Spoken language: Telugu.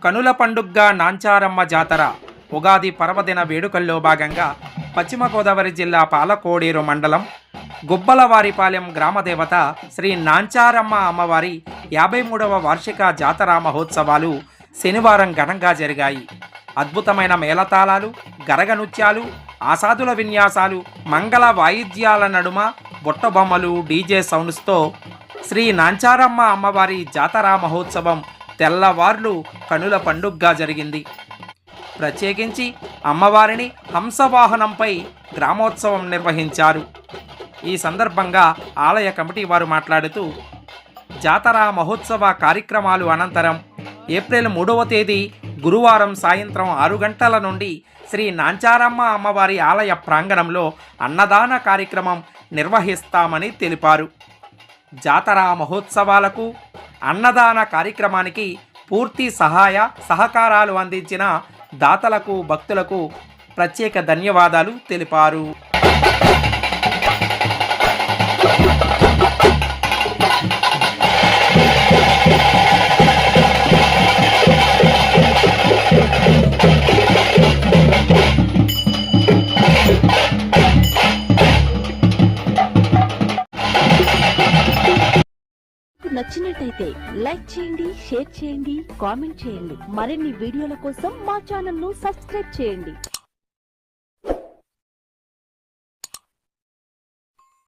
కనుల పండుగగా నాంచారమ్మ జాతర ఉగాది పర్వదిన వేడుకల్లో భాగంగా పశ్చిమ గోదావరి జిల్లా పాలకోడేరు మండలం గుబ్బలవారిపాలెం గ్రామదేవత శ్రీ నాంచారమ్మ అమ్మవారి 53వ వార్షిక జాతర మహోత్సవాలు శనివారం ఘనంగా జరిగాయి. అద్భుతమైన మేళతాళాలు, గరగ నృత్యాలు, ఆసాదుల విన్యాసాలు, మంగళ వాయిద్యాల నడుమ బుట్టబొమ్మలు, డీజే సౌండ్స్తో శ్రీ నాంచారమ్మ అమ్మవారి జాతర మహోత్సవం తెల్లవార్లు కనుల పండుగగా జరిగింది. ప్రత్యేకించి అమ్మవారిని హంసవాహనంపై గ్రామోత్సవం నిర్వహించారు. ఈ సందర్భంగా ఆలయ కమిటీ వారు మాట్లాడుతూ, జాతర మహోత్సవ కార్యక్రమాలు అనంతరం ఏప్రిల్ 3వ తేదీ గురువారం సాయంత్రం 6 గంటల నుండి శ్రీ నాంచారమ్మ అమ్మవారి ఆలయ ప్రాంగణంలో అన్నదాన కార్యక్రమం నిర్వహిస్తామని తెలిపారు. జాతర మహోత్సవాలకు, అన్నదాన కార్యక్రమానికి పూర్తి సహాయ సహకారాలు అందించిన దాతలకు, భక్తులకు ప్రత్యేక ధన్యవాదాలు తెలిపారు. నచ్చినట్టయితే లైక్ చేయండి, షేర్ చేయండి, కామెంట్ చేయండి. మరిన్ని వీడియోల కోసం మా ఛానల్ ను సబ్స్క్రైబ్ చేయండి.